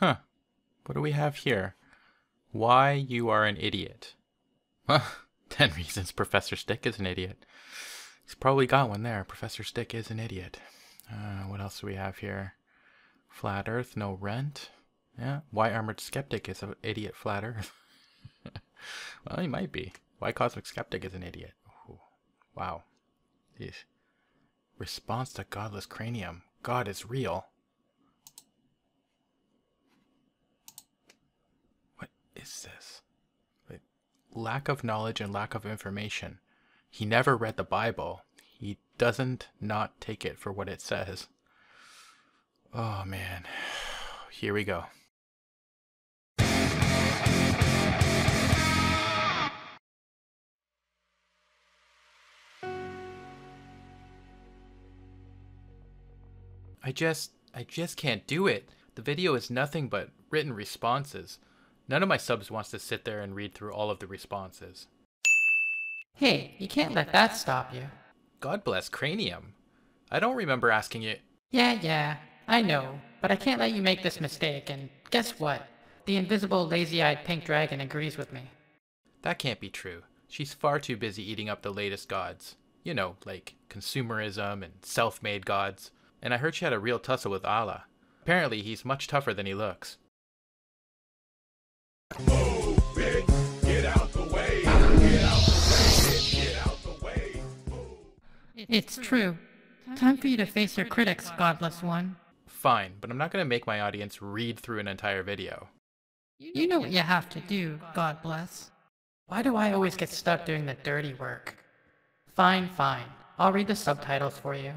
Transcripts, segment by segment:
Huh. What do we have here? Why you are an idiot. Well, 10 reasons Professor Stick is an idiot. He's probably got one there. Professor Stick is an idiot. What else do we have here? Flat Earth, no rent. Yeah. Why Armored Skeptic is an idiot flat Earth. Well, he might be. Why Cosmic Skeptic is an idiot. Ooh. Wow. Yeesh. Response to Godless Cranium. God is real. What is this? Wait. Lack of knowledge and lack of information. He never read the Bible. He doesn't not take it for what it says. Oh man. Here we go. I just can't do it. The video is nothing but written responses. None of my subs wants to sit there and read through all of the responses. Hey, you can't let that stop you. God bless Cranium. I don't remember asking you. Yeah, I know, but I can't let you make this mistake, and guess what? The invisible, lazy-eyed pink dragon agrees with me. That can't be true. She's far too busy eating up the latest gods. You know, like consumerism and self-made gods. And I heard she had a real tussle with Allah. Apparently, he's much tougher than he looks. Move, bitch. Get out the way. Get out the way. Get out the way. Move. It's true. Time for you to face your critics, Godless One. Fine, but I'm not going to make my audience read through an entire video. You know what you have to do, God bless. Why do I always get stuck doing the dirty work? Fine. I'll read the subtitles for you.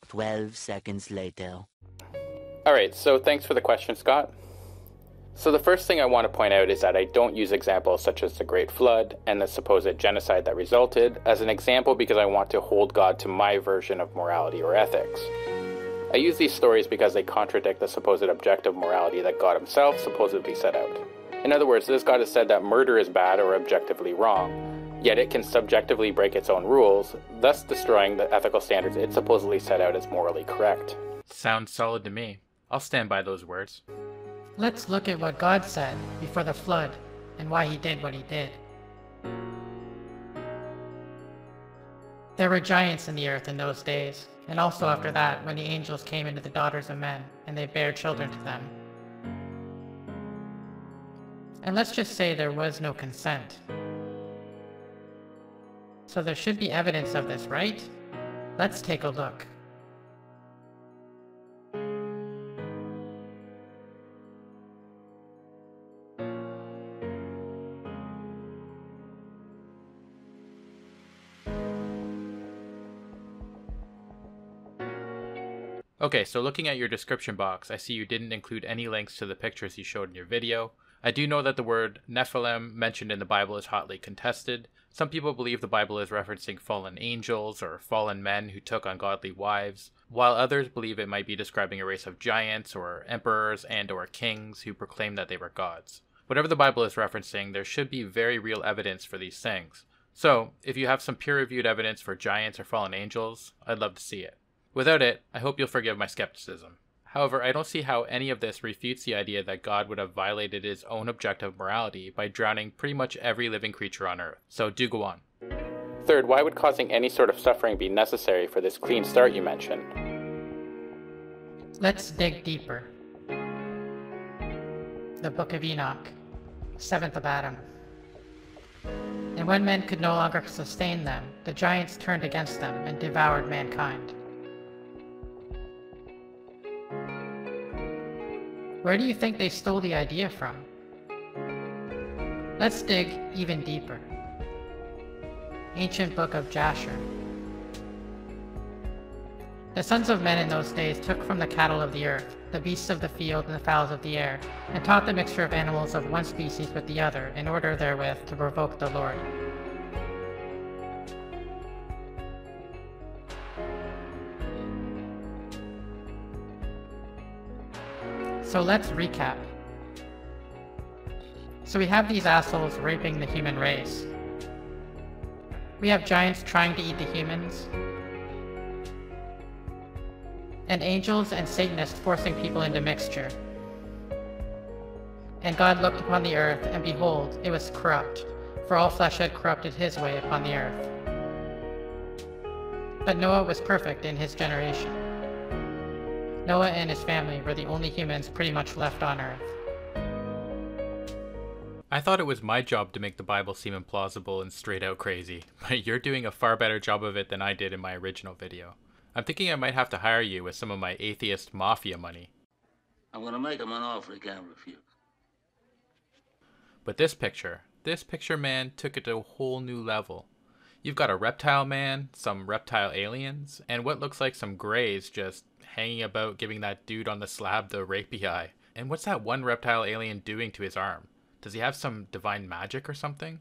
12 seconds later. Alright, so thanks for the question, Scott. So the first thing I want to point out is that I don't use examples such as the Great Flood and the supposed genocide that resulted as an example because I want to hold God to my version of morality or ethics. I use these stories because they contradict the supposed objective morality that God himself supposedly set out. In other words, this God has said that murder is bad or objectively wrong, yet it can subjectively break its own rules, thus destroying the ethical standards it supposedly set out as morally correct. Sounds solid to me. I'll stand by those words. Let's look at what God said before the flood and why he did what he did. There were giants in the earth in those days, and also after that when the angels came into the daughters of men and they bare children to them. And let's just say there was no consent. So there should be evidence of this, right? Let's take a look. Okay, so looking at your description box, I see you didn't include any links to the pictures you showed in your video. I do know that the word Nephilim mentioned in the Bible is hotly contested. Some people believe the Bible is referencing fallen angels or fallen men who took ungodly wives, while others believe it might be describing a race of giants or emperors and or kings who proclaimed that they were gods. Whatever the Bible is referencing, there should be very real evidence for these things. So, if you have some peer-reviewed evidence for giants or fallen angels, I'd love to see it. Without it, I hope you'll forgive my skepticism. However, I don't see how any of this refutes the idea that God would have violated his own objective morality by drowning pretty much every living creature on Earth. So do go on. Third, why would causing any sort of suffering be necessary for this clean start you mentioned? Let's dig deeper. The Book of Enoch, 7th of Adam. And when men could no longer sustain them, the giants turned against them and devoured mankind. Where do you think they stole the idea from? Let's dig even deeper. Ancient Book of Jasher. The sons of men in those days took from the cattle of the earth, the beasts of the field and the fowls of the air, and taught the mixture of animals of one species with the other, in order therewith to provoke the Lord. So let's recap. So we have these assholes raping the human race. We have giants trying to eat the humans. And angels and Satanists forcing people into mixture. And God looked upon the earth, and behold, it was corrupt, for all flesh had corrupted his way upon the earth. But Noah was perfect in his generation. Noah and his family were the only humans pretty much left on earth. I thought it was my job to make the Bible seem implausible and straight out crazy, but you're doing a far better job of it than I did in my original video. I'm thinking I might have to hire you with some of my atheist mafia money. I'm gonna make him an offer he can't refuse. But this picture, man, took it to a whole new level. You've got a reptile man, some reptile aliens, and what looks like some greys just hanging about giving that dude on the slab the rapey eye. And what's that one reptile alien doing to his arm? Does he have some divine magic or something?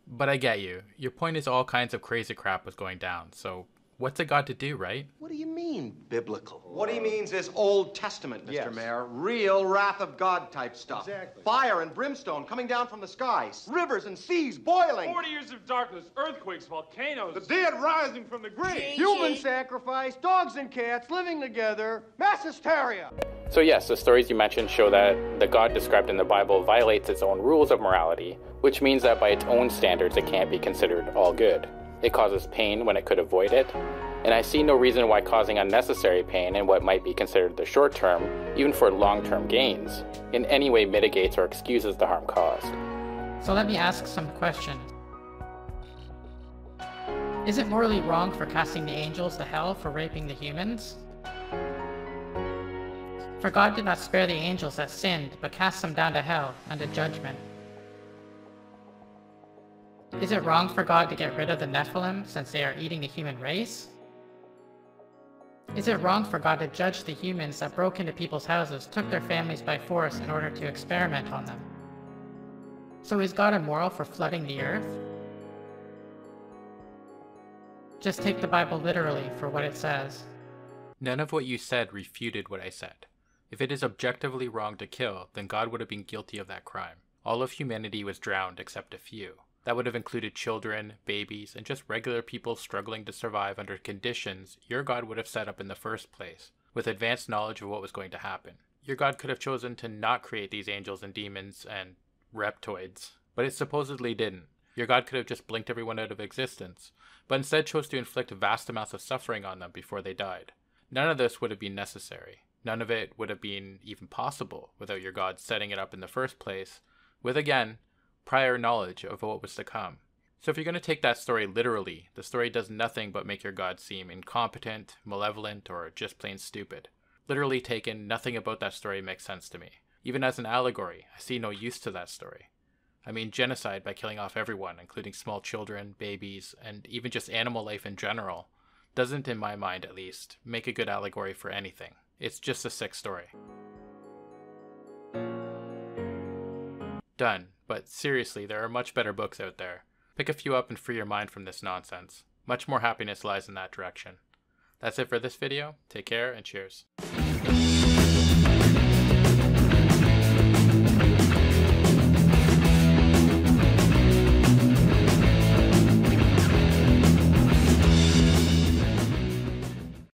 But I get you. Your point is all kinds of crazy crap was going down, so what's it got to do, right? What do you mean, biblical? What he means is Old Testament, Mr. Yes. Mayor. Real wrath of God type stuff. Exactly. Fire and brimstone coming down from the skies. Rivers and seas boiling. 40 years of darkness, earthquakes, volcanoes. The dead rising from the grave. Human sacrifice, dogs and cats living together, mass hysteria. So yes, the stories you mentioned show that the God described in the Bible violates its own rules of morality, which means that by its own standards it can't be considered all good. It causes pain when it could avoid it, and I see no reason why causing unnecessary pain in what might be considered the short term, even for long-term gains, in any way mitigates or excuses the harm caused. So let me ask some questions. Is it morally wrong for casting the angels to hell for raping the humans? For God did not spare the angels that sinned, but cast them down to hell unto judgment. Is it wrong for God to get rid of the Nephilim since they are eating the human race? Is it wrong for God to judge the humans that broke into people's houses, took their families by force in order to experiment on them? So is God immoral for flooding the earth? Just take the Bible literally for what it says. None of what you said refuted what I said. If it is objectively wrong to kill, then God would have been guilty of that crime. All of humanity was drowned except a few. That would have included children, babies, and just regular people struggling to survive under conditions your God would have set up in the first place, with advanced knowledge of what was going to happen. Your God could have chosen to not create these angels and demons and reptoids, but it supposedly didn't. Your God could have just blinked everyone out of existence, but instead chose to inflict vast amounts of suffering on them before they died. None of this would have been necessary. None of it would have been even possible without your God setting it up in the first place, with, again, prior knowledge of what was to come. So if you're going to take that story literally, the story does nothing but make your God seem incompetent, malevolent, or just plain stupid. Literally taken, nothing about that story makes sense to me. Even as an allegory, I see no use to that story. I mean, genocide by killing off everyone, including small children, babies, and even just animal life in general, doesn't, in my mind at least, make a good allegory for anything. It's just a sick story. Done. But seriously, there are much better books out there. Pick a few up and free your mind from this nonsense. Much more happiness lies in that direction. That's it for this video. Take care and cheers.